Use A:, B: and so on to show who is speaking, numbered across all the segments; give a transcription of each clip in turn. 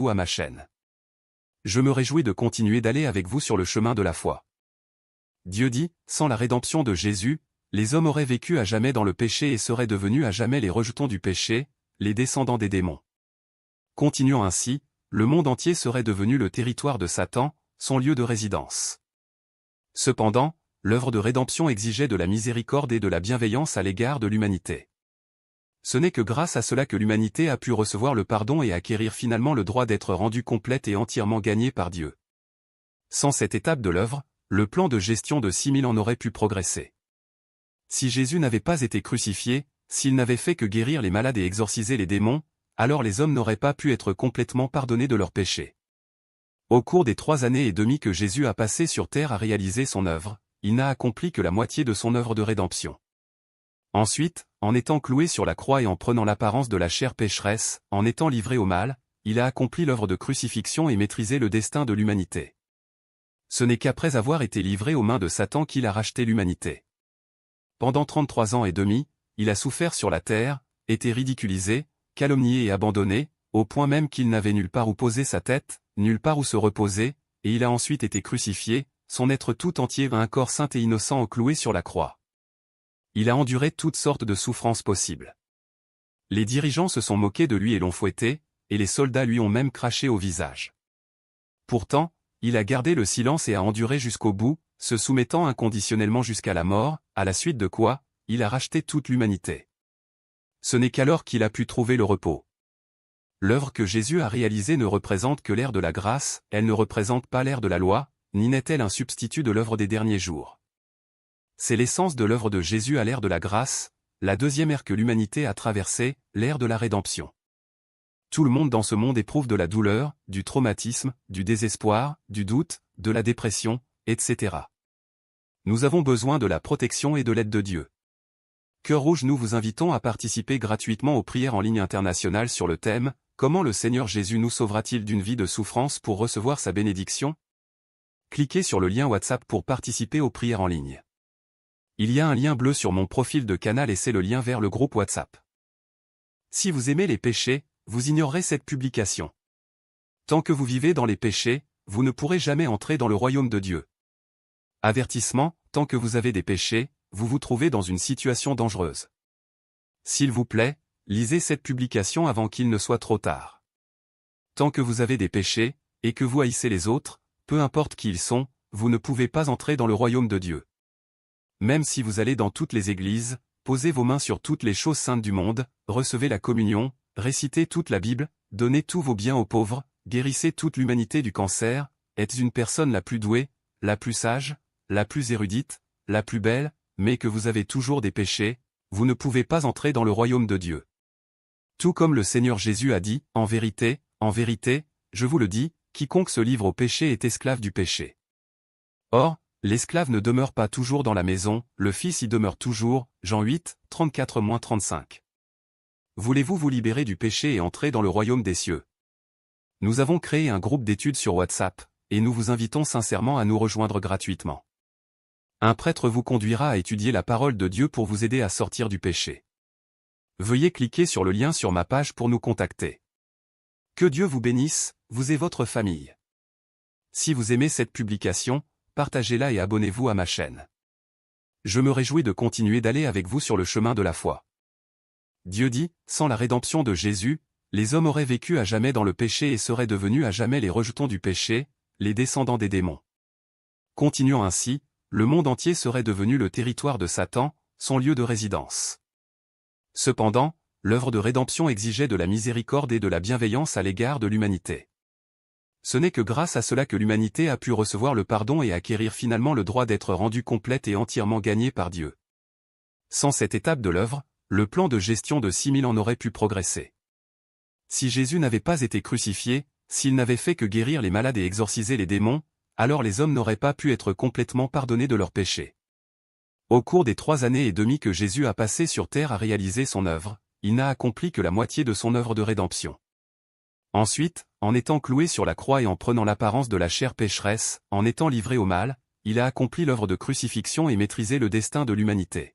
A: ou à ma chaîne. Je me réjouis de continuer d'aller avec vous sur le chemin de la foi. Dieu dit, sans la rédemption de Jésus, les hommes auraient vécu à jamais dans le péché et seraient devenus à jamais les rejetons du péché, les descendants des démons. Continuant ainsi, le monde entier serait devenu le territoire de Satan, son lieu de résidence. Cependant, l'œuvre de rédemption exigeait de la miséricorde et de la bienveillance à l'égard de l'humanité. Ce n'est que grâce à cela que l'humanité a pu recevoir le pardon et acquérir finalement le droit d'être rendue complète et entièrement gagnée par Dieu. Sans cette étape de l'œuvre, le plan de gestion de 6000 ans n'aurait pu progresser. Si Jésus n'avait pas été crucifié, s'il n'avait fait que guérir les malades et exorciser les démons, alors les hommes n'auraient pas pu être complètement pardonnés de leurs péchés. Au cours des 3 années et demie que Jésus a passé sur terre à réaliser son œuvre, il n'a accompli que la moitié de son œuvre de rédemption. Ensuite, en étant cloué sur la croix et en prenant l'apparence de la chair pécheresse, en étant livré au mal, il a accompli l'œuvre de crucifixion et maîtrisé le destin de l'humanité. Ce n'est qu'après avoir été livré aux mains de Satan qu'il a racheté l'humanité. Pendant 33 ans et demi, il a souffert sur la terre, été ridiculisé, calomnié et abandonné, au point même qu'il n'avait nulle part où poser sa tête, nulle part où se reposer, et il a ensuite été crucifié, son être tout entier un corps saint et innocent cloué sur la croix. Il a enduré toutes sortes de souffrances possibles. Les dirigeants se sont moqués de lui et l'ont fouetté, et les soldats lui ont même craché au visage. Pourtant, il a gardé le silence et a enduré jusqu'au bout, se soumettant inconditionnellement jusqu'à la mort, à la suite de quoi, il a racheté toute l'humanité. Ce n'est qu'alors qu'il a pu trouver le repos. L'œuvre que Jésus a réalisée ne représente que l'ère de la grâce, elle ne représente pas l'ère de la loi, ni n'est-elle un substitut de l'œuvre des derniers jours. C'est l'essence de l'œuvre de Jésus à l'ère de la grâce, la deuxième ère que l'humanité a traversée, l'ère de la rédemption. Tout le monde dans ce monde éprouve de la douleur, du traumatisme, du désespoir, du doute, de la dépression, etc. Nous avons besoin de la protection et de l'aide de Dieu. Cœur Rouge, nous vous invitons à participer gratuitement aux prières en ligne internationales sur le thème « Comment le Seigneur Jésus nous sauvera-t-il d'une vie de souffrance pour recevoir sa bénédiction ?» Cliquez sur le lien WhatsApp pour participer aux prières en ligne. Il y a un lien bleu sur mon profil de canal et c'est le lien vers le groupe WhatsApp. Si vous aimez les péchés, vous ignorerez cette publication. Tant que vous vivez dans les péchés, vous ne pourrez jamais entrer dans le royaume de Dieu. Avertissement, tant que vous avez des péchés, vous vous trouvez dans une situation dangereuse. S'il vous plaît, lisez cette publication avant qu'il ne soit trop tard. Tant que vous avez des péchés, et que vous haïssez les autres, peu importe qui ils sont, vous ne pouvez pas entrer dans le royaume de Dieu. Même si vous allez dans toutes les églises, posez vos mains sur toutes les choses saintes du monde, recevez la communion, récitez toute la Bible, donnez tous vos biens aux pauvres, guérissez toute l'humanité du cancer, êtes une personne la plus douée, la plus sage, la plus érudite, la plus belle, mais que vous avez toujours des péchés, vous ne pouvez pas entrer dans le royaume de Dieu. Tout comme le Seigneur Jésus a dit, en vérité, je vous le dis, quiconque se livre au péché est esclave du péché. Or, l'esclave ne demeure pas toujours dans la maison, le Fils y demeure toujours, Jean 8, 34-35. Voulez-vous vous libérer du péché et entrer dans le royaume des cieux? Nous avons créé un groupe d'études sur WhatsApp, et nous vous invitons sincèrement à nous rejoindre gratuitement. Un prêtre vous conduira à étudier la parole de Dieu pour vous aider à sortir du péché. Veuillez cliquer sur le lien sur ma page pour nous contacter. Que Dieu vous bénisse, vous et votre famille. Si vous aimez cette publication, partagez-la et abonnez-vous à ma chaîne. Je me réjouis de continuer d'aller avec vous sur le chemin de la foi. Dieu dit, sans la rédemption de Jésus, les hommes auraient vécu à jamais dans le péché et seraient devenus à jamais les rejetons du péché, les descendants des démons. Continuant ainsi, le monde entier serait devenu le territoire de Satan, son lieu de résidence. Cependant, l'œuvre de rédemption exigeait de la miséricorde et de la bienveillance à l'égard de l'humanité. Ce n'est que grâce à cela que l'humanité a pu recevoir le pardon et acquérir finalement le droit d'être rendue complète et entièrement gagnée par Dieu. Sans cette étape de l'œuvre, le plan de gestion de 6000 ans n'aurait pu progresser. Si Jésus n'avait pas été crucifié, s'il n'avait fait que guérir les malades et exorciser les démons, alors les hommes n'auraient pas pu être complètement pardonnés de leurs péchés. Au cours des 3 années et demie que Jésus a passé sur terre à réaliser son œuvre, il n'a accompli que la moitié de son œuvre de rédemption. Ensuite, en étant cloué sur la croix et en prenant l'apparence de la chair pécheresse, en étant livré au mal, il a accompli l'œuvre de crucifixion et maîtrisé le destin de l'humanité.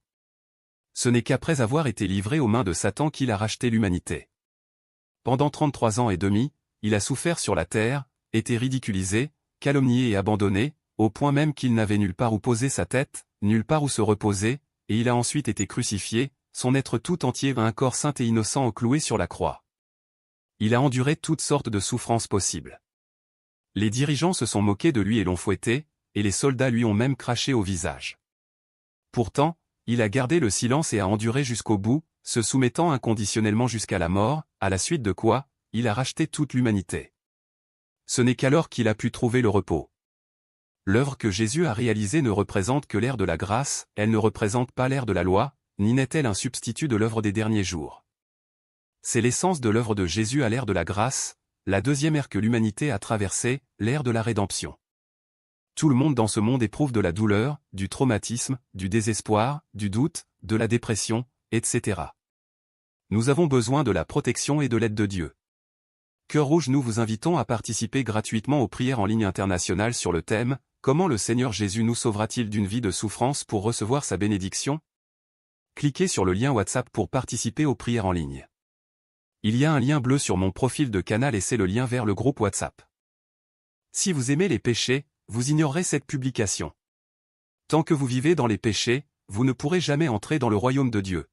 A: Ce n'est qu'après avoir été livré aux mains de Satan qu'il a racheté l'humanité. Pendant 33 ans et demi, il a souffert sur la terre, été ridiculisé, calomnié et abandonné, au point même qu'il n'avait nulle part où poser sa tête, nulle part où se reposer, et il a ensuite été crucifié, son être tout entier un corps saint et innocent cloué sur la croix. Il a enduré toutes sortes de souffrances possibles. Les dirigeants se sont moqués de lui et l'ont fouetté, et les soldats lui ont même craché au visage. Pourtant, il a gardé le silence et a enduré jusqu'au bout, se soumettant inconditionnellement jusqu'à la mort, à la suite de quoi, il a racheté toute l'humanité. Ce n'est qu'alors qu'il a pu trouver le repos. L'œuvre que Jésus a réalisée ne représente que l'ère de la grâce, elle ne représente pas l'ère de la loi, ni n'est-elle un substitut de l'œuvre des derniers jours. C'est l'essence de l'œuvre de Jésus à l'ère de la grâce, la deuxième ère que l'humanité a traversée, l'ère de la rédemption. Tout le monde dans ce monde éprouve de la douleur, du traumatisme, du désespoir, du doute, de la dépression, etc. Nous avons besoin de la protection et de l'aide de Dieu. Cœur Rouge, nous vous invitons à participer gratuitement aux prières en ligne internationales sur le thème « Comment le Seigneur Jésus nous sauvera-t-il d'une vie de souffrance pour recevoir sa bénédiction ?» Cliquez sur le lien WhatsApp pour participer aux prières en ligne. Il y a un lien bleu sur mon profil de canal et c'est le lien vers le groupe WhatsApp. Si vous aimez les péchés, vous ignorerez cette publication. Tant que vous vivez dans les péchés, vous ne pourrez jamais entrer dans le royaume de Dieu.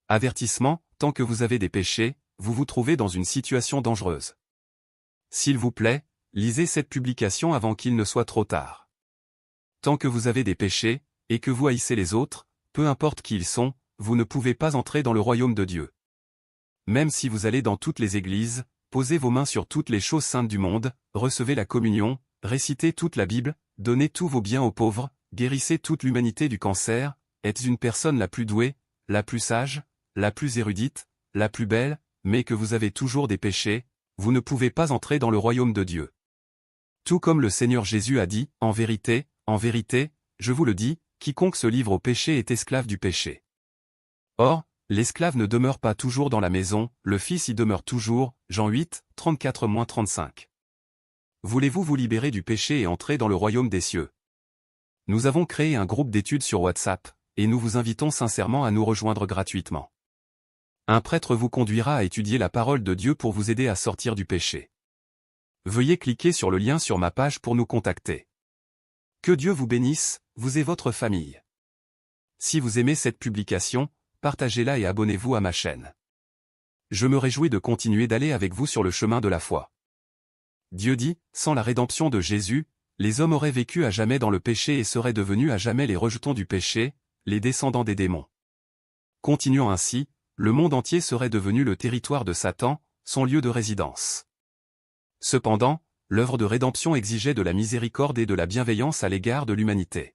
A: Avertissement, tant que vous avez des péchés, vous vous trouvez dans une situation dangereuse. S'il vous plaît, lisez cette publication avant qu'il ne soit trop tard. Tant que vous avez des péchés, et que vous haïssez les autres, peu importe qui ils sont, vous ne pouvez pas entrer dans le royaume de Dieu. Même si vous allez dans toutes les églises, posez vos mains sur toutes les choses saintes du monde, recevez la communion, récitez toute la Bible, donnez tous vos biens aux pauvres, guérissez toute l'humanité du cancer, êtes une personne la plus douée, la plus sage, la plus érudite, la plus belle, mais que vous avez toujours des péchés, vous ne pouvez pas entrer dans le royaume de Dieu. Tout comme le Seigneur Jésus a dit, en vérité, je vous le dis, quiconque se livre au péché est esclave du péché. Or, l'esclave ne demeure pas toujours dans la maison, le Fils y demeure toujours, Jean 8, 34-35. Voulez-vous vous libérer du péché et entrer dans le royaume des cieux? Nous avons créé un groupe d'études sur WhatsApp, et nous vous invitons sincèrement à nous rejoindre gratuitement. Un prêtre vous conduira à étudier la parole de Dieu pour vous aider à sortir du péché. Veuillez cliquer sur le lien sur ma page pour nous contacter. Que Dieu vous bénisse, vous et votre famille. Si vous aimez cette publication, partagez-la et abonnez-vous à ma chaîne. Je me réjouis de continuer d'aller avec vous sur le chemin de la foi. Dieu dit, sans la rédemption de Jésus, les hommes auraient vécu à jamais dans le péché et seraient devenus à jamais les rejetons du péché, les descendants des démons. Continuant ainsi, le monde entier serait devenu le territoire de Satan, son lieu de résidence. Cependant, l'œuvre de rédemption exigeait de la miséricorde et de la bienveillance à l'égard de l'humanité.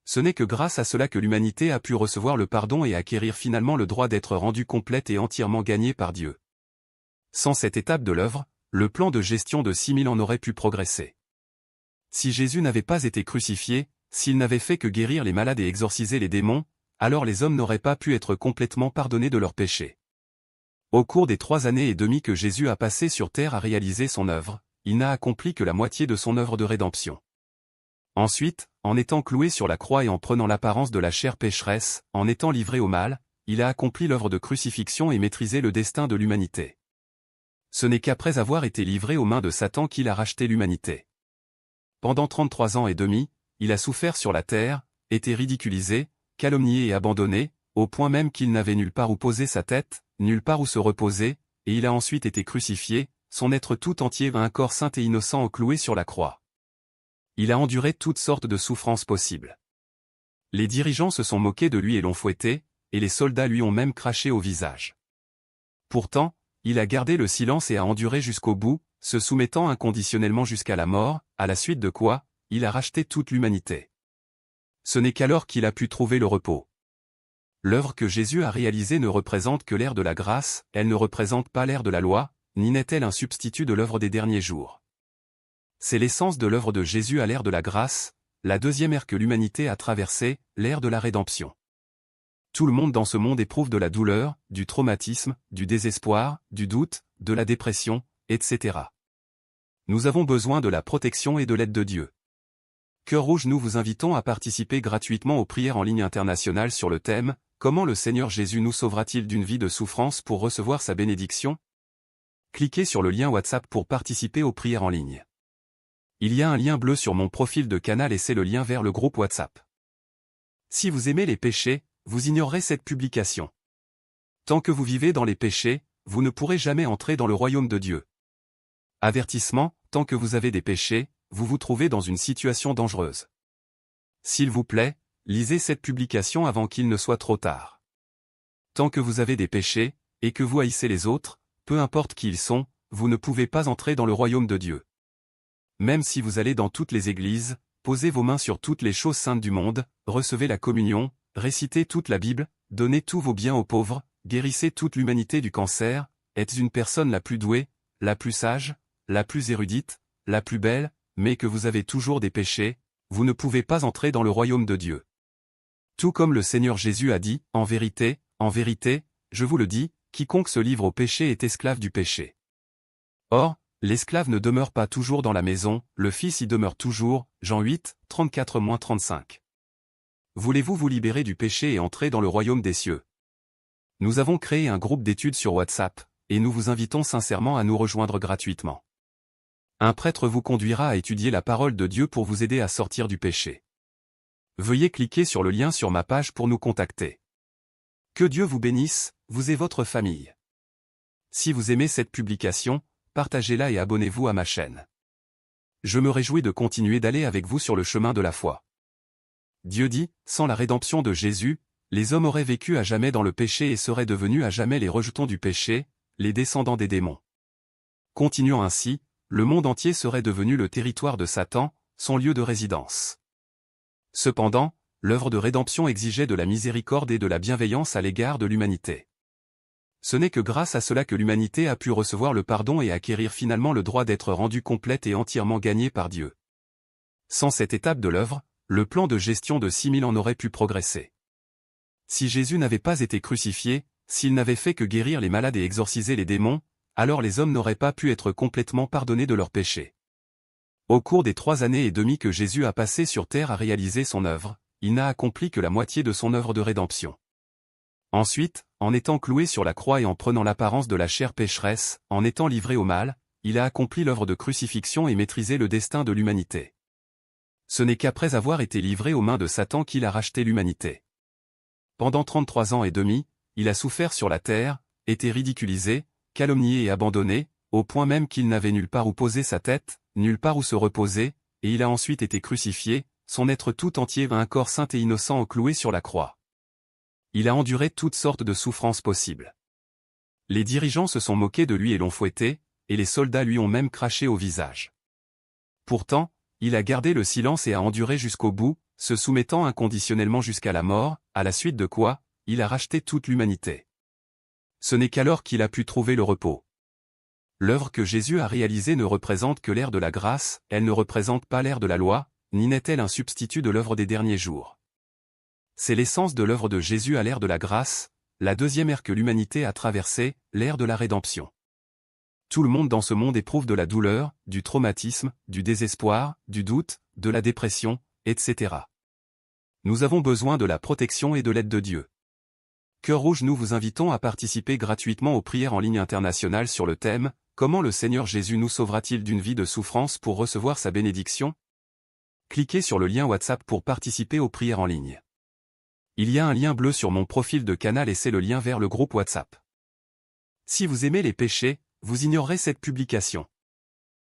A: Ce n'est que grâce à cela que l'humanité a pu recevoir le pardon et acquérir finalement le droit d'être rendue complète et entièrement gagnée par Dieu. Sans cette étape de l'œuvre, le plan de gestion de 6000 ans n'aurait pu progresser. Si Jésus n'avait pas été crucifié, s'il n'avait fait que guérir les malades et exorciser les démons, alors les hommes n'auraient pas pu être complètement pardonnés de leurs péchés. Au cours des 3 années et demie que Jésus a passé sur terre à réaliser son œuvre, il n'a accompli que la moitié de son œuvre de rédemption. Ensuite, en étant cloué sur la croix et en prenant l'apparence de la chair pécheresse, en étant livré au mal, il a accompli l'œuvre de crucifixion et maîtrisé le destin de l'humanité. Ce n'est qu'après avoir été livré aux mains de Satan qu'il a racheté l'humanité. Pendant 33 ans et demi, il a souffert sur la terre, été ridiculisé, calomnié et abandonné, au point même qu'il n'avait nulle part où poser sa tête, nulle part où se reposer, et il a ensuite été crucifié, son être tout entier un corps saint et innocent cloué sur la croix. Il a enduré toutes sortes de souffrances possibles. Les dirigeants se sont moqués de lui et l'ont fouetté, et les soldats lui ont même craché au visage. Pourtant, il a gardé le silence et a enduré jusqu'au bout, se soumettant inconditionnellement jusqu'à la mort, à la suite de quoi, il a racheté toute l'humanité. Ce n'est qu'alors qu'il a pu trouver le repos. L'œuvre que Jésus a réalisée ne représente que l'ère de la grâce, elle ne représente pas l'ère de la loi, ni n'est-elle un substitut de l'œuvre des derniers jours. C'est l'essence de l'œuvre de Jésus à l'ère de la grâce, la deuxième ère que l'humanité a traversée, l'ère de la rédemption. Tout le monde dans ce monde éprouve de la douleur, du traumatisme, du désespoir, du doute, de la dépression, etc. Nous avons besoin de la protection et de l'aide de Dieu. Cœur Rouge, nous vous invitons à participer gratuitement aux prières en ligne internationales sur le thème « Comment le Seigneur Jésus nous sauvera-t-il d'une vie de souffrance pour recevoir sa bénédiction ?» Cliquez sur le lien WhatsApp pour participer aux prières en ligne. Il y a un lien bleu sur mon profil de canal et c'est le lien vers le groupe WhatsApp. Si vous aimez les péchés, vous ignorerez cette publication. Tant que vous vivez dans les péchés, vous ne pourrez jamais entrer dans le royaume de Dieu. Avertissement, tant que vous avez des péchés, vous vous trouvez dans une situation dangereuse. S'il vous plaît, lisez cette publication avant qu'il ne soit trop tard. Tant que vous avez des péchés, et que vous haïssez les autres, peu importe qui ils sont, vous ne pouvez pas entrer dans le royaume de Dieu. Même si vous allez dans toutes les églises, posez vos mains sur toutes les choses saintes du monde, recevez la communion, récitez toute la Bible, donnez tous vos biens aux pauvres, guérissez toute l'humanité du cancer, êtes une personne la plus douée, la plus sage, la plus érudite, la plus belle, mais que vous avez toujours des péchés, vous ne pouvez pas entrer dans le royaume de Dieu. Tout comme le Seigneur Jésus a dit, en vérité, je vous le dis, quiconque se livre au péché est esclave du péché. Or, l'esclave ne demeure pas toujours dans la maison, le Fils y demeure toujours, Jean 8, 34-35. Voulez-vous vous libérer du péché et entrer dans le royaume des cieux? Nous avons créé un groupe d'études sur WhatsApp, et nous vous invitons sincèrement à nous rejoindre gratuitement. Un prêtre vous conduira à étudier la parole de Dieu pour vous aider à sortir du péché. Veuillez cliquer sur le lien sur ma page pour nous contacter. Que Dieu vous bénisse, vous et votre famille. Si vous aimez cette publication, partagez-la et abonnez-vous à ma chaîne. Je me réjouis de continuer d'aller avec vous sur le chemin de la foi. Dieu dit, sans la rédemption de Jésus, les hommes auraient vécu à jamais dans le péché et seraient devenus à jamais les rejetons du péché, les descendants des démons. Continuant ainsi, le monde entier serait devenu le territoire de Satan, son lieu de résidence. Cependant, l'œuvre de rédemption exigeait de la miséricorde et de la bienveillance à l'égard de l'humanité. Ce n'est que grâce à cela que l'humanité a pu recevoir le pardon et acquérir finalement le droit d'être rendue complète et entièrement gagnée par Dieu. Sans cette étape de l'œuvre, le plan de gestion de 6000 ans n'aurait pu progresser. Si Jésus n'avait pas été crucifié, s'il n'avait fait que guérir les malades et exorciser les démons, alors les hommes n'auraient pas pu être complètement pardonnés de leurs péchés. Au cours des 3 années et demie que Jésus a passé sur terre à réaliser son œuvre, il n'a accompli que la moitié de son œuvre de rédemption. Ensuite, en étant cloué sur la croix et en prenant l'apparence de la chair pécheresse, en étant livré au mal, il a accompli l'œuvre de crucifixion et maîtrisé le destin de l'humanité. Ce n'est qu'après avoir été livré aux mains de Satan qu'il a racheté l'humanité. Pendant 33 ans et demi, il a souffert sur la terre, été ridiculisé, calomnié et abandonné, au point même qu'il n'avait nulle part où poser sa tête, nulle part où se reposer, et il a ensuite été crucifié, son être tout entier un corps saint et innocent cloué sur la croix. Il a enduré toutes sortes de souffrances possibles. Les dirigeants se sont moqués de lui et l'ont fouetté, et les soldats lui ont même craché au visage. Pourtant, il a gardé le silence et a enduré jusqu'au bout, se soumettant inconditionnellement jusqu'à la mort, à la suite de quoi, il a racheté toute l'humanité. Ce n'est qu'alors qu'il a pu trouver le repos. L'œuvre que Jésus a réalisée ne représente que l'ère de la grâce, elle ne représente pas l'ère de la loi, ni n'est-elle un substitut de l'œuvre des derniers jours. C'est l'essence de l'œuvre de Jésus à l'ère de la grâce, la deuxième ère que l'humanité a traversée, l'ère de la rédemption. Tout le monde dans ce monde éprouve de la douleur, du traumatisme, du désespoir, du doute, de la dépression, etc. Nous avons besoin de la protection et de l'aide de Dieu. Cœur Rouge, nous vous invitons à participer gratuitement aux prières en ligne internationales sur le thème « Comment le Seigneur Jésus nous sauvera-t-il d'une vie de souffrance pour recevoir sa bénédiction ?» Cliquez sur le lien WhatsApp pour participer aux prières en ligne. Il y a un lien bleu sur mon profil de canal et c'est le lien vers le groupe WhatsApp. Si vous aimez les péchés, vous ignorerez cette publication.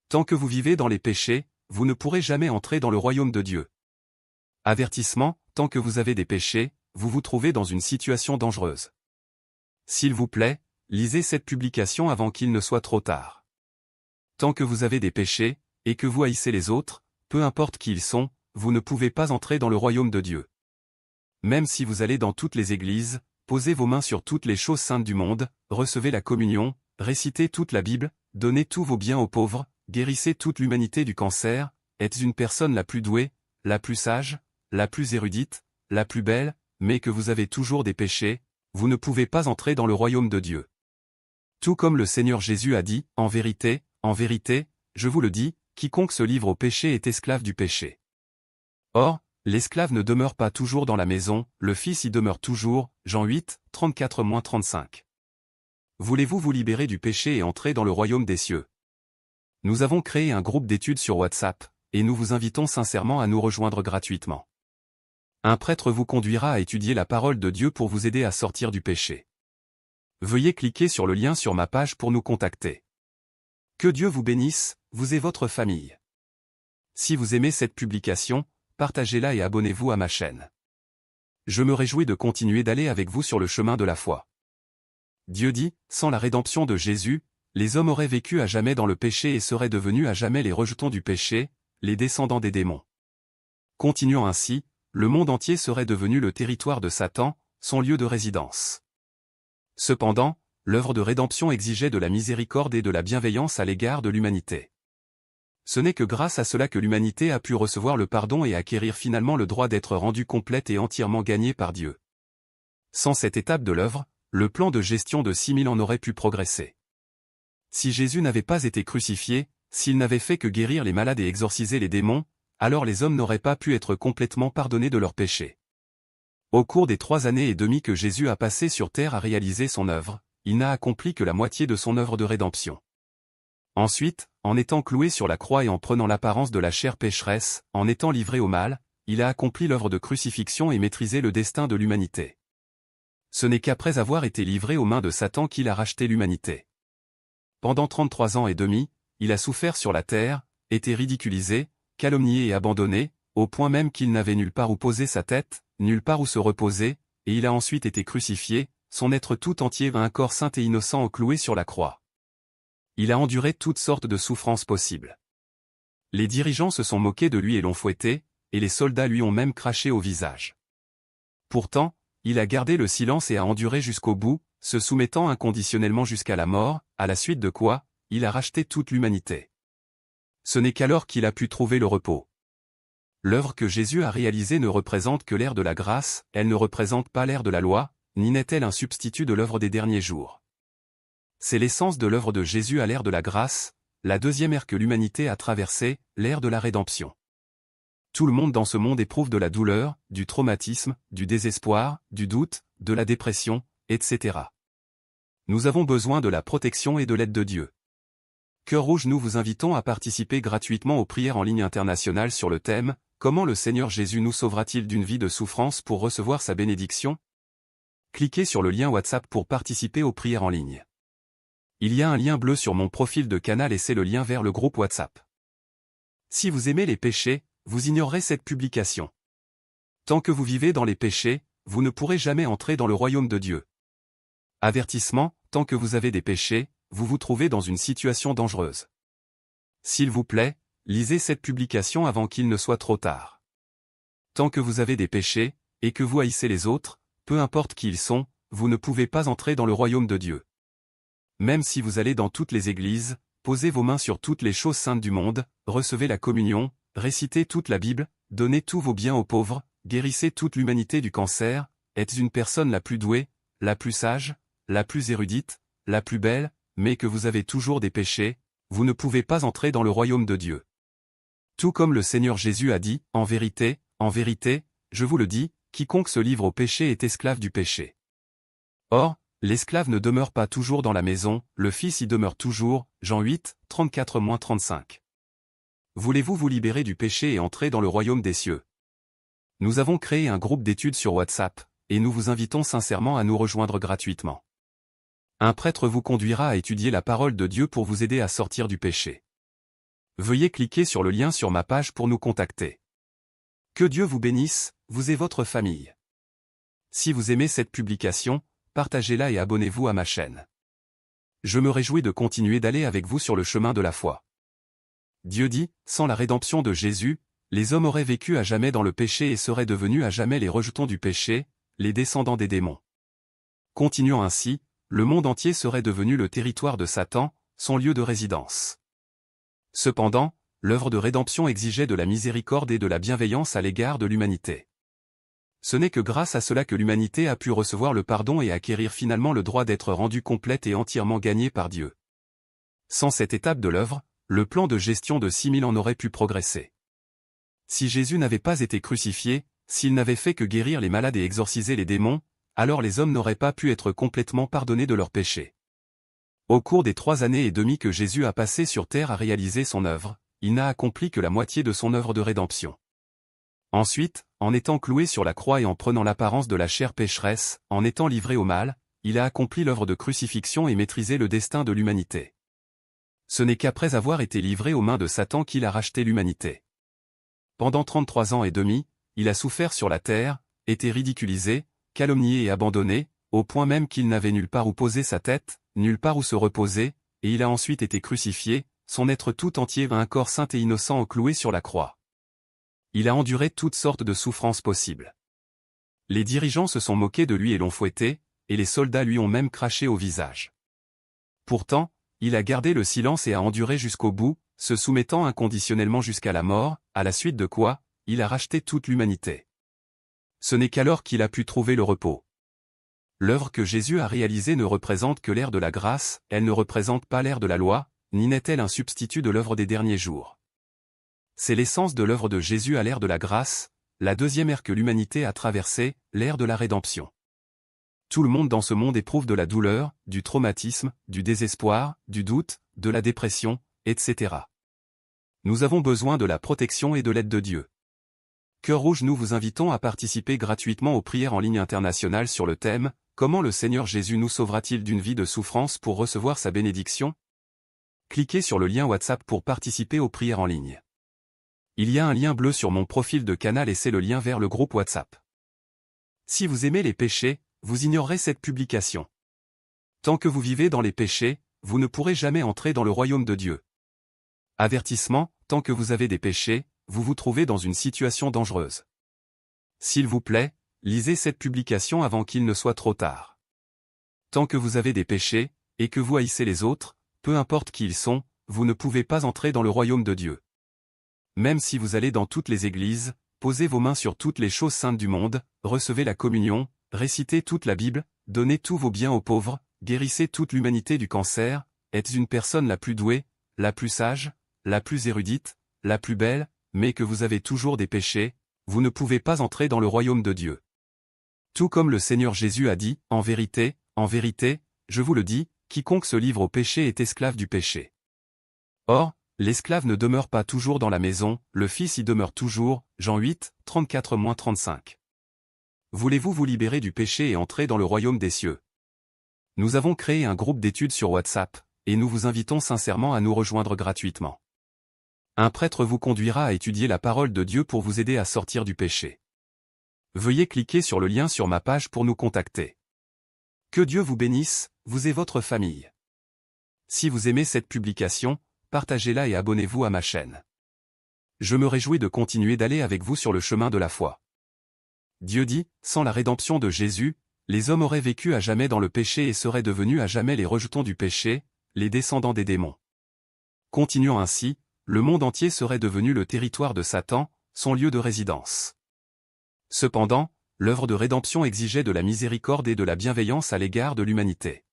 A: Tant que vous vivez dans les péchés, vous ne pourrez jamais entrer dans le royaume de Dieu. Avertissement, tant que vous avez des péchés, vous vous trouvez dans une situation dangereuse. S'il vous plaît, lisez cette publication avant qu'il ne soit trop tard. Tant que vous avez des péchés, et que vous haïssez les autres, peu importe qui ils sont, vous ne pouvez pas entrer dans le royaume de Dieu. Même si vous allez dans toutes les églises, posez vos mains sur toutes les choses saintes du monde, recevez la communion, récitez toute la Bible, donnez tous vos biens aux pauvres, guérissez toute l'humanité du cancer, êtes une personne la plus douée, la plus sage, la plus érudite, la plus belle, mais que vous avez toujours des péchés, vous ne pouvez pas entrer dans le royaume de Dieu. Tout comme le Seigneur Jésus a dit, en vérité, je vous le dis, quiconque se livre au péché est esclave du péché. Or, l'esclave ne demeure pas toujours dans la maison, le Fils y demeure toujours, Jean 8, 34-35. Voulez-vous vous libérer du péché et entrer dans le royaume des cieux? Nous avons créé un groupe d'études sur WhatsApp, et nous vous invitons sincèrement à nous rejoindre gratuitement. Un prêtre vous conduira à étudier la parole de Dieu pour vous aider à sortir du péché. Veuillez cliquer sur le lien sur ma page pour nous contacter. Que Dieu vous bénisse, vous et votre famille. Si vous aimez cette publication, partagez-la et abonnez-vous à ma chaîne. Je me réjouis de continuer d'aller avec vous sur le chemin de la foi. Dieu dit, sans la rédemption de Jésus, les hommes auraient vécu à jamais dans le péché et seraient devenus à jamais les rejetons du péché, les descendants des démons. Continuant ainsi, le monde entier serait devenu le territoire de Satan, son lieu de résidence. Cependant, l'œuvre de rédemption exigeait de la miséricorde et de la bienveillance à l'égard de l'humanité. Ce n'est que grâce à cela que l'humanité a pu recevoir le pardon et acquérir finalement le droit d'être rendue complète et entièrement gagnée par Dieu. Sans cette étape de l'œuvre, le plan de gestion de 6000 ans n'aurait pu progresser. Si Jésus n'avait pas été crucifié, s'il n'avait fait que guérir les malades et exorciser les démons, alors les hommes n'auraient pas pu être complètement pardonnés de leurs péchés. Au cours des 3 années et demie que Jésus a passé sur terre à réaliser son œuvre, il n'a accompli que la moitié de son œuvre de rédemption. Ensuite, en étant cloué sur la croix et en prenant l'apparence de la chair pécheresse, en étant livré au mal, il a accompli l'œuvre de crucifixion et maîtrisé le destin de l'humanité. Ce n'est qu'après avoir été livré aux mains de Satan qu'il a racheté l'humanité. Pendant 33 ans et demi, il a souffert sur la terre, été ridiculisé, calomnié et abandonné, au point même qu'il n'avait nulle part où poser sa tête, nulle part où se reposer, et il a ensuite été crucifié, son être tout entier un corps saint et innocent cloué sur la croix. Il a enduré toutes sortes de souffrances possibles. Les dirigeants se sont moqués de lui et l'ont fouetté, et les soldats lui ont même craché au visage. Pourtant, il a gardé le silence et a enduré jusqu'au bout, se soumettant inconditionnellement jusqu'à la mort, à la suite de quoi, il a racheté toute l'humanité. Ce n'est qu'alors qu'il a pu trouver le repos. L'œuvre que Jésus a réalisée ne représente que l'ère de la grâce, elle ne représente pas l'ère de la loi, ni n'est-elle un substitut de l'œuvre des derniers jours. C'est l'essence de l'œuvre de Jésus à l'ère de la grâce, la deuxième ère que l'humanité a traversée, l'ère de la rédemption. Tout le monde dans ce monde éprouve de la douleur, du traumatisme, du désespoir, du doute, de la dépression, etc. Nous avons besoin de la protection et de l'aide de Dieu. Cœur Rouge, nous vous invitons à participer gratuitement aux prières en ligne internationales sur le thème « Comment le Seigneur Jésus nous sauvera-t-il d'une vie de souffrance pour recevoir sa bénédiction ?» Cliquez sur le lien WhatsApp pour participer aux prières en ligne. Il y a un lien bleu sur mon profil de canal et c'est le lien vers le groupe WhatsApp. Si vous aimez les péchés, vous ignorerez cette publication. Tant que vous vivez dans les péchés, vous ne pourrez jamais entrer dans le royaume de Dieu. Avertissement, tant que vous avez des péchés, vous vous trouvez dans une situation dangereuse. S'il vous plaît, lisez cette publication avant qu'il ne soit trop tard. Tant que vous avez des péchés, et que vous haïssez les autres, peu importe qui ils sont, vous ne pouvez pas entrer dans le royaume de Dieu. Même si vous allez dans toutes les églises, posez vos mains sur toutes les choses saintes du monde, recevez la communion, récitez toute la Bible, donnez tous vos biens aux pauvres, guérissez toute l'humanité du cancer, êtes une personne la plus douée, la plus sage, la plus érudite, la plus belle, mais que vous avez toujours des péchés, vous ne pouvez pas entrer dans le royaume de Dieu. Tout comme le Seigneur Jésus a dit, en vérité, je vous le dis, quiconque se livre au péché est esclave du péché. Or, l'esclave ne demeure pas toujours dans la maison, le Fils y demeure toujours, Jean 8, 34-35. Voulez-vous vous libérer du péché et entrer dans le royaume des cieux? Nous avons créé un groupe d'études sur WhatsApp, et nous vous invitons sincèrement à nous rejoindre gratuitement. Un prêtre vous conduira à étudier la parole de Dieu pour vous aider à sortir du péché. Veuillez cliquer sur le lien sur ma page pour nous contacter. Que Dieu vous bénisse, vous et votre famille. Si vous aimez cette publication, partagez-la et abonnez-vous à ma chaîne. Je me réjouis de continuer d'aller avec vous sur le chemin de la foi. Dieu dit, sans la rédemption de Jésus, les hommes auraient vécu à jamais dans le péché et seraient devenus à jamais les rejetons du péché, les descendants des démons. Continuant ainsi, le monde entier serait devenu le territoire de Satan, son lieu de résidence. Cependant, l'œuvre de rédemption exigeait de la miséricorde et de la bienveillance à l'égard de l'humanité. Ce n'est que grâce à cela que l'humanité a pu recevoir le pardon et acquérir finalement le droit d'être rendue complète et entièrement gagnée par Dieu. Sans cette étape de l'œuvre, le plan de gestion de 6000 ans n'aurait pu progresser. Si Jésus n'avait pas été crucifié, s'il n'avait fait que guérir les malades et exorciser les démons, alors les hommes n'auraient pas pu être complètement pardonnés de leurs péchés. Au cours des 3 années et demie que Jésus a passé sur terre à réaliser son œuvre, il n'a accompli que la moitié de son œuvre de rédemption. Ensuite, en étant cloué sur la croix et en prenant l'apparence de la chair pécheresse, en étant livré au mal, il a accompli l'œuvre de crucifixion et maîtrisé le destin de l'humanité. Ce n'est qu'après avoir été livré aux mains de Satan qu'il a racheté l'humanité. Pendant 33 ans et demi, il a souffert sur la terre, été ridiculisé, calomnié et abandonné, au point même qu'il n'avait nulle part où poser sa tête, nulle part où se reposer, et il a ensuite été crucifié, son être tout entier un corps saint et innocent cloué sur la croix. Il a enduré toutes sortes de souffrances possibles. Les dirigeants se sont moqués de lui et l'ont fouetté, et les soldats lui ont même craché au visage. Pourtant, il a gardé le silence et a enduré jusqu'au bout, se soumettant inconditionnellement jusqu'à la mort, à la suite de quoi, il a racheté toute l'humanité. Ce n'est qu'alors qu'il a pu trouver le repos. L'œuvre que Jésus a réalisée ne représente que l'ère de la grâce, elle ne représente pas l'ère de la loi, ni n'est-elle un substitut de l'œuvre des derniers jours. C'est l'essence de l'œuvre de Jésus à l'ère de la grâce, la deuxième ère que l'humanité a traversée, l'ère de la rédemption. Tout le monde dans ce monde éprouve de la douleur, du traumatisme, du désespoir, du doute, de la dépression, etc. Nous avons besoin de la protection et de l'aide de Dieu. Cœur Rouge, nous vous invitons à participer gratuitement aux prières en ligne internationales sur le thème « Comment le Seigneur Jésus nous sauvera-t-il d'une vie de souffrance pour recevoir sa bénédiction ?» Cliquez sur le lien WhatsApp pour participer aux prières en ligne. Il y a un lien bleu sur mon profil de canal et c'est le lien vers le groupe WhatsApp. Si vous aimez les péchés, vous ignorerez cette publication. Tant que vous vivez dans les péchés, vous ne pourrez jamais entrer dans le royaume de Dieu. Avertissement, tant que vous avez des péchés, vous vous trouvez dans une situation dangereuse. S'il vous plaît, lisez cette publication avant qu'il ne soit trop tard. Tant que vous avez des péchés, et que vous haïssez les autres, peu importe qui ils sont, vous ne pouvez pas entrer dans le royaume de Dieu. Même si vous allez dans toutes les églises, posez vos mains sur toutes les choses saintes du monde, recevez la communion, récitez toute la Bible, donnez tous vos biens aux pauvres, guérissez toute l'humanité du cancer, êtes une personne la plus douée, la plus sage, la plus érudite, la plus belle, mais que vous avez toujours des péchés, vous ne pouvez pas entrer dans le royaume de Dieu. Tout comme le Seigneur Jésus a dit, en vérité, je vous le dis, quiconque se livre au péché est esclave du péché. Or, l'esclave ne demeure pas toujours dans la maison, le Fils y demeure toujours, Jean 8, 34-35. Voulez-vous vous libérer du péché et entrer dans le royaume des cieux? Nous avons créé un groupe d'études sur WhatsApp, et nous vous invitons sincèrement à nous rejoindre gratuitement. Un prêtre vous conduira à étudier la parole de Dieu pour vous aider à sortir du péché. Veuillez cliquer sur le lien sur ma page pour nous contacter. Que Dieu vous bénisse, vous et votre famille. Si vous aimez cette publication, partagez-la et abonnez-vous à ma chaîne. Je me réjouis de continuer d'aller avec vous sur le chemin de la foi. Dieu dit, sans la rédemption de Jésus, les hommes auraient vécu à jamais dans le péché et seraient devenus à jamais les rejetons du péché, les descendants des démons. Continuant ainsi, le monde entier serait devenu le territoire de Satan, son lieu de résidence. Cependant, l'œuvre de rédemption exigeait de la miséricorde et de la bienveillance à l'égard de l'humanité.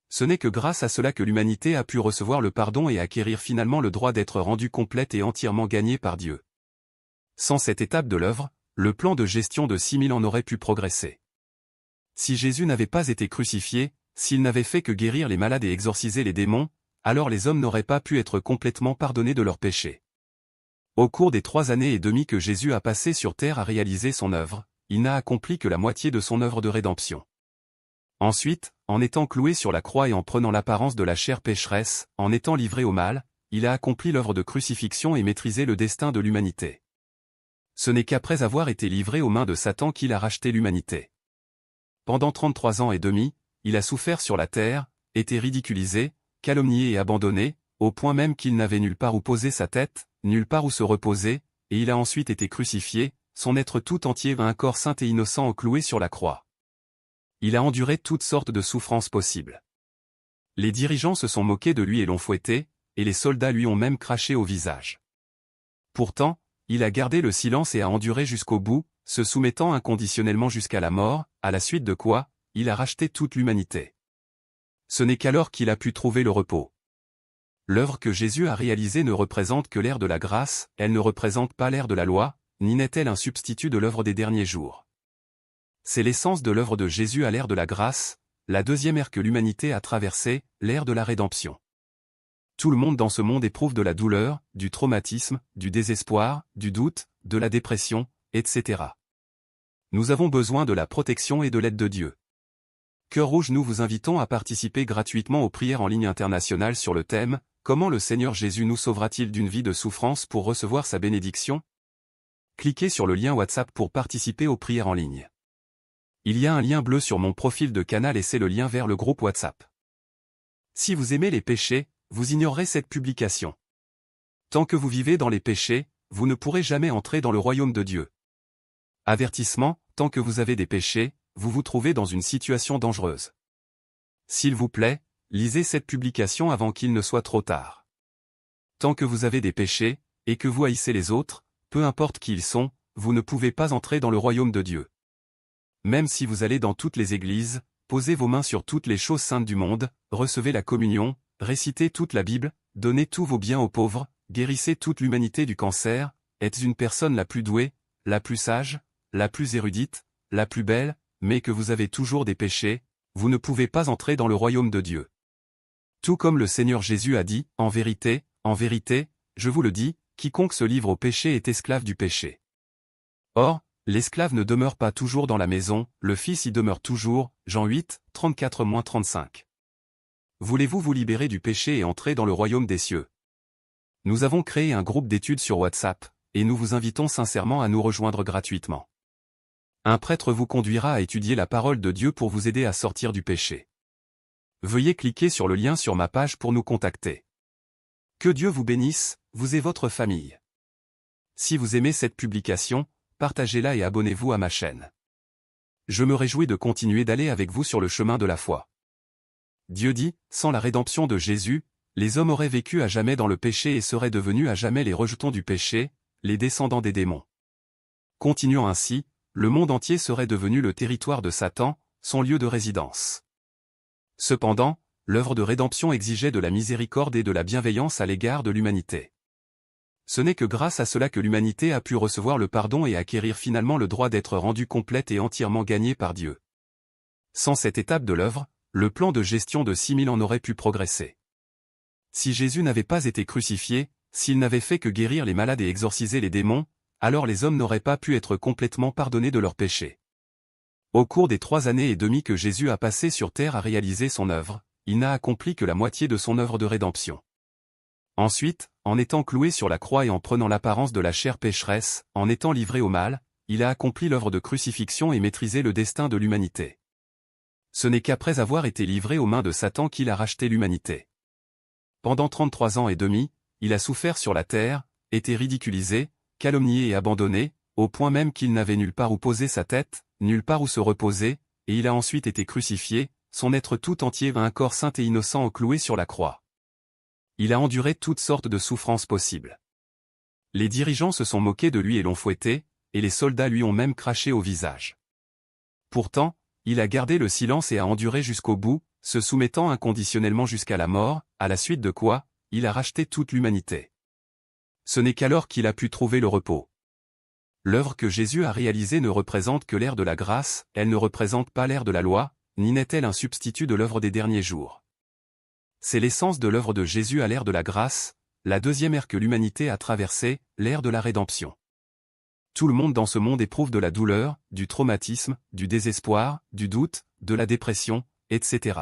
A: Ce n'est que grâce à cela que l'humanité a pu recevoir le pardon et acquérir finalement le droit d'être rendue complète et entièrement gagnée par Dieu. Sans cette étape de l'œuvre, le plan de gestion de 6000 ans n'aurait pu progresser. Si Jésus n'avait pas été crucifié, s'il n'avait fait que guérir les malades et exorciser les démons, alors les hommes n'auraient pas pu être complètement pardonnés de leurs péchés. Au cours des 3 années et demie que Jésus a passé sur terre à réaliser son œuvre, il n'a accompli que la moitié de son œuvre de rédemption. Ensuite, en étant cloué sur la croix et en prenant l'apparence de la chair pécheresse, en étant livré au mal, il a accompli l'œuvre de crucifixion et maîtrisé le destin de l'humanité. Ce n'est qu'après avoir été livré aux mains de Satan qu'il a racheté l'humanité. Pendant 33 ans et demi, il a souffert sur la terre, été ridiculisé, calomnié et abandonné, au point même qu'il n'avait nulle part où poser sa tête, nulle part où se reposer, et il a ensuite été crucifié, son être tout entier un corps saint et innocent cloué sur la croix. Il a enduré toutes sortes de souffrances possibles. Les dirigeants se sont moqués de lui et l'ont fouetté, et les soldats lui ont même craché au visage. Pourtant, il a gardé le silence et a enduré jusqu'au bout, se soumettant inconditionnellement jusqu'à la mort, à la suite de quoi, il a racheté toute l'humanité. Ce n'est qu'alors qu'il a pu trouver le repos. L'œuvre que Jésus a réalisée ne représente que l'ère de la grâce, elle ne représente pas l'ère de la loi, ni n'est-elle un substitut de l'œuvre des derniers jours. C'est l'essence de l'œuvre de Jésus à l'ère de la grâce, la deuxième ère que l'humanité a traversée, l'ère de la rédemption. Tout le monde dans ce monde éprouve de la douleur, du traumatisme, du désespoir, du doute, de la dépression, etc. Nous avons besoin de la protection et de l'aide de Dieu. Cœur Rouge, nous vous invitons à participer gratuitement aux prières en ligne internationales sur le thème « Comment le Seigneur Jésus nous sauvera-t-il d'une vie de souffrance pour recevoir sa bénédiction ?» Cliquez sur le lien WhatsApp pour participer aux prières en ligne. Il y a un lien bleu sur mon profil de canal et c'est le lien vers le groupe WhatsApp. Si vous aimez les péchés, vous ignorerez cette publication. Tant que vous vivez dans les péchés, vous ne pourrez jamais entrer dans le royaume de Dieu. Avertissement, tant que vous avez des péchés, vous vous trouvez dans une situation dangereuse. S'il vous plaît, lisez cette publication avant qu'il ne soit trop tard. Tant que vous avez des péchés, et que vous haïssez les autres, peu importe qui ils sont, vous ne pouvez pas entrer dans le royaume de Dieu. Même si vous allez dans toutes les églises, posez vos mains sur toutes les choses saintes du monde, recevez la communion, récitez toute la Bible, donnez tous vos biens aux pauvres, guérissez toute l'humanité du cancer, êtes une personne la plus douée, la plus sage, la plus érudite, la plus belle, mais que vous avez toujours des péchés, vous ne pouvez pas entrer dans le royaume de Dieu. Tout comme le Seigneur Jésus a dit, en vérité, je vous le dis, quiconque se livre au péché est esclave du péché. Or, l'esclave ne demeure pas toujours dans la maison, le Fils y demeure toujours, Jean 8, 34-35. Voulez-vous vous libérer du péché et entrer dans le royaume des cieux? Nous avons créé un groupe d'études sur WhatsApp, et nous vous invitons sincèrement à nous rejoindre gratuitement. Un prêtre vous conduira à étudier la parole de Dieu pour vous aider à sortir du péché. Veuillez cliquer sur le lien sur ma page pour nous contacter. Que Dieu vous bénisse, vous et votre famille. Si vous aimez cette publication, partagez-la et abonnez-vous à ma chaîne. Je me réjouis de continuer d'aller avec vous sur le chemin de la foi. Dieu dit, sans la rédemption de Jésus, les hommes auraient vécu à jamais dans le péché et seraient devenus à jamais les rejetons du péché, les descendants des démons. Continuant ainsi, le monde entier serait devenu le territoire de Satan, son lieu de résidence. Cependant, l'œuvre de rédemption exigeait de la miséricorde et de la bienveillance à l'égard de l'humanité. Ce n'est que grâce à cela que l'humanité a pu recevoir le pardon et acquérir finalement le droit d'être rendue complète et entièrement gagnée par Dieu. Sans cette étape de l'œuvre, le plan de gestion de 6000 ans n'aurait pu progresser. Si Jésus n'avait pas été crucifié, s'il n'avait fait que guérir les malades et exorciser les démons, alors les hommes n'auraient pas pu être complètement pardonnés de leurs péchés. Au cours des 3 années et demie que Jésus a passé sur terre à réaliser son œuvre, il n'a accompli que la moitié de son œuvre de rédemption. Ensuite, en étant cloué sur la croix et en prenant l'apparence de la chair pécheresse, en étant livré au mal, il a accompli l'œuvre de crucifixion et maîtrisé le destin de l'humanité. Ce n'est qu'après avoir été livré aux mains de Satan qu'il a racheté l'humanité. Pendant 33 ans et demi, il a souffert sur la terre, été ridiculisé, calomnié et abandonné, au point même qu'il n'avait nulle part où poser sa tête, nulle part où se reposer, et il a ensuite été crucifié, son être tout entier un corps saint et innocent cloué sur la croix. Il a enduré toutes sortes de souffrances possibles. Les dirigeants se sont moqués de lui et l'ont fouetté, et les soldats lui ont même craché au visage. Pourtant, il a gardé le silence et a enduré jusqu'au bout, se soumettant inconditionnellement jusqu'à la mort, à la suite de quoi, il a racheté toute l'humanité. Ce n'est qu'alors qu'il a pu trouver le repos. L'œuvre que Jésus a réalisée ne représente que l'ère de la grâce, elle ne représente pas l'ère de la loi, ni n'est-elle un substitut de l'œuvre des derniers jours. C'est l'essence de l'œuvre de Jésus à l'ère de la grâce, la deuxième ère que l'humanité a traversée, l'ère de la rédemption. Tout le monde dans ce monde éprouve de la douleur, du traumatisme, du désespoir, du doute, de la dépression, etc.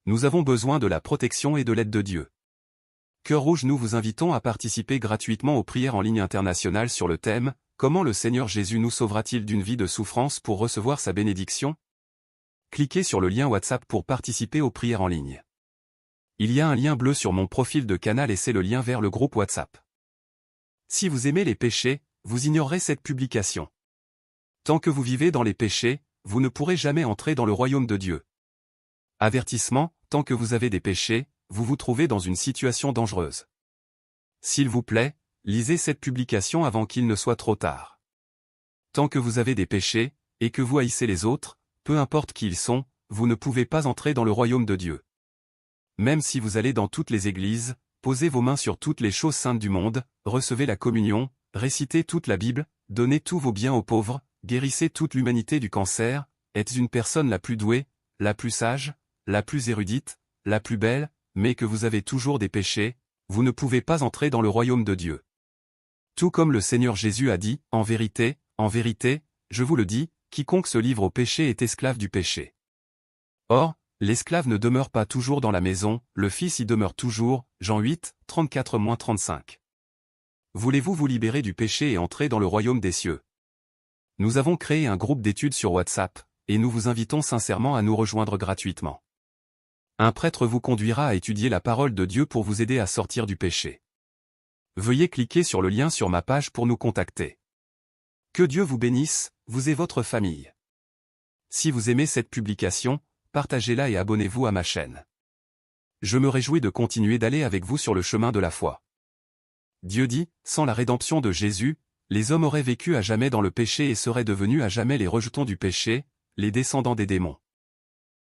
A: Nous avons besoin de la protection et de l'aide de Dieu. Cœur Rouge, nous vous invitons à participer gratuitement aux prières en ligne internationales sur le thème « Comment le Seigneur Jésus nous sauvera-t-il d'une vie de souffrance pour recevoir sa bénédiction ?» Cliquez sur le lien WhatsApp pour participer aux prières en ligne. Il y a un lien bleu sur mon profil de canal et c'est le lien vers le groupe WhatsApp. Si vous aimez les péchés, vous ignorerez cette publication. Tant que vous vivez dans les péchés, vous ne pourrez jamais entrer dans le royaume de Dieu. Avertissement, tant que vous avez des péchés, vous vous trouvez dans une situation dangereuse. S'il vous plaît, lisez cette publication avant qu'il ne soit trop tard. Tant que vous avez des péchés, et que vous haïssez les autres, peu importe qui ils sont, vous ne pouvez pas entrer dans le royaume de Dieu. Même si vous allez dans toutes les églises, posez vos mains sur toutes les choses saintes du monde, recevez la communion, récitez toute la Bible, donnez tous vos biens aux pauvres, guérissez toute l'humanité du cancer, êtes une personne la plus douée, la plus sage, la plus érudite, la plus belle, mais que vous avez toujours des péchés, vous ne pouvez pas entrer dans le royaume de Dieu. Tout comme le Seigneur Jésus a dit, en vérité, je vous le dis, quiconque se livre au péché est esclave du péché. Or, l'esclave ne demeure pas toujours dans la maison, le Fils y demeure toujours, Jean 8, 34-35. Voulez-vous vous libérer du péché et entrer dans le royaume des cieux? Nous avons créé un groupe d'études sur WhatsApp, et nous vous invitons sincèrement à nous rejoindre gratuitement. Un prêtre vous conduira à étudier la parole de Dieu pour vous aider à sortir du péché. Veuillez cliquer sur le lien sur ma page pour nous contacter. Que Dieu vous bénisse, vous et votre famille. Si vous aimez cette publication, partagez-la et abonnez-vous à ma chaîne. Je me réjouis de continuer d'aller avec vous sur le chemin de la foi. Dieu dit, sans la rédemption de Jésus, les hommes auraient vécu à jamais dans le péché et seraient devenus à jamais les rejetons du péché, les descendants des démons.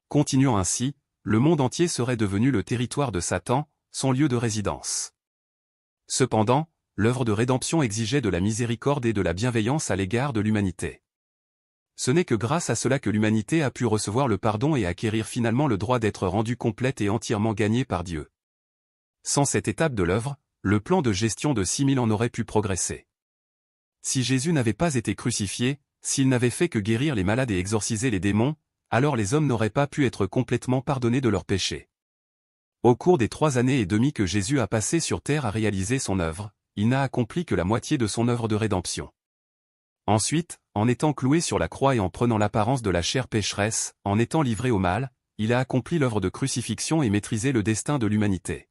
A: Continuant ainsi, le monde entier serait devenu le territoire de Satan, son lieu de résidence. Cependant, l'œuvre de rédemption exigeait de la miséricorde et de la bienveillance à l'égard de l'humanité. Ce n'est que grâce à cela que l'humanité a pu recevoir le pardon et acquérir finalement le droit d'être rendue complète et entièrement gagnée par Dieu. Sans cette étape de l'œuvre, le plan de gestion de 6000 ans n'aurait pu progresser. Si Jésus n'avait pas été crucifié, s'il n'avait fait que guérir les malades et exorciser les démons, alors les hommes n'auraient pas pu être complètement pardonnés de leurs péchés. Au cours des 3 années et demie que Jésus a passé sur terre à réaliser son œuvre, il n'a accompli que la moitié de son œuvre de rédemption. Ensuite, en étant cloué sur la croix et en prenant l'apparence de la chair pécheresse, en étant livré au mal, il a accompli l'œuvre de crucifixion et maîtrisé le destin de l'humanité.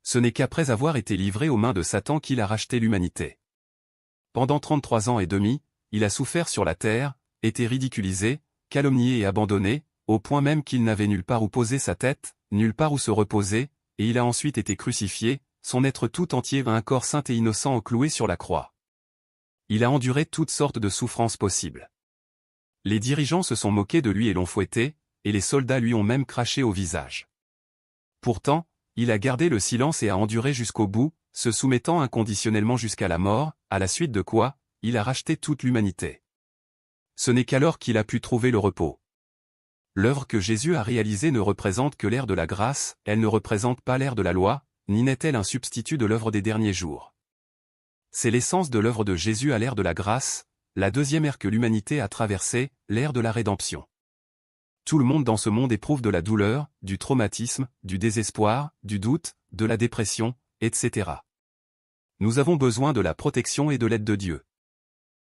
A: Ce n'est qu'après avoir été livré aux mains de Satan qu'il a racheté l'humanité. Pendant 33 ans et demi, il a souffert sur la terre, été ridiculisé, calomnié et abandonné, au point même qu'il n'avait nulle part où poser sa tête, nulle part où se reposer, et il a ensuite été crucifié, son être tout entier un corps saint et innocent cloué sur la croix. Il a enduré toutes sortes de souffrances possibles. Les dirigeants se sont moqués de lui et l'ont fouetté, et les soldats lui ont même craché au visage. Pourtant, il a gardé le silence et a enduré jusqu'au bout, se soumettant inconditionnellement jusqu'à la mort, à la suite de quoi, il a racheté toute l'humanité. Ce n'est qu'alors qu'il a pu trouver le repos. L'œuvre que Jésus a réalisée ne représente que l'ère de la grâce, elle ne représente pas l'ère de la loi, ni n'est-elle un substitut de l'œuvre des derniers jours. C'est l'essence de l'œuvre de Jésus à l'ère de la grâce, la deuxième ère que l'humanité a traversée, l'ère de la rédemption. Tout le monde dans ce monde éprouve de la douleur, du traumatisme, du désespoir, du doute, de la dépression, etc. Nous avons besoin de la protection et de l'aide de Dieu.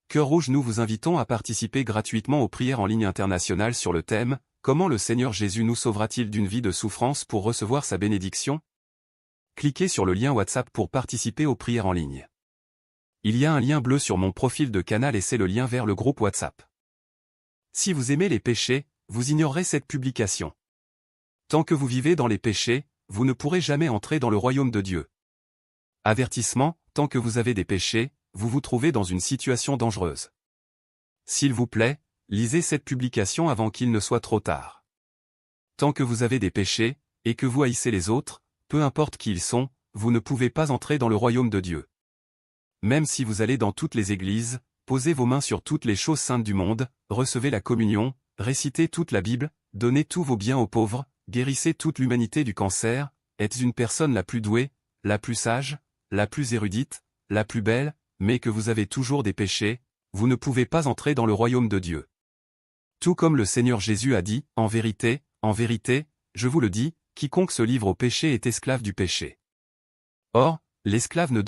A: Cœur Rouge, nous vous invitons à participer gratuitement aux prières en ligne internationales sur le thème « Comment le Seigneur Jésus nous sauvera-t-il d'une vie de souffrance pour recevoir sa bénédiction ?» Cliquez sur le lien WhatsApp pour participer aux prières en ligne. Il y a un lien bleu sur mon profil de canal et c'est le lien vers le groupe WhatsApp. Si vous aimez les péchés, vous ignorerez cette publication. Tant que vous vivez dans les péchés, vous ne pourrez jamais entrer dans le royaume de Dieu. Avertissement, tant que vous avez des péchés, vous vous trouvez dans une situation dangereuse. S'il vous plaît, lisez cette publication avant qu'il ne soit trop tard. Tant que vous avez des péchés, et que vous haïssez les autres, peu importe qui ils sont, vous ne pouvez pas entrer dans le royaume de Dieu. Même si vous allez dans toutes les églises, posez vos mains sur toutes les choses saintes du monde, recevez la communion, récitez toute la Bible, donnez tous vos biens aux pauvres, guérissez toute l'humanité du cancer, êtes une personne la plus douée, la plus sage, la plus érudite, la plus belle, mais que vous avez toujours des péchés, vous ne pouvez pas entrer dans le royaume de Dieu. Tout comme le Seigneur Jésus a dit, en vérité, je vous le dis, quiconque se livre au péché est esclave du péché. Or, l'esclave ne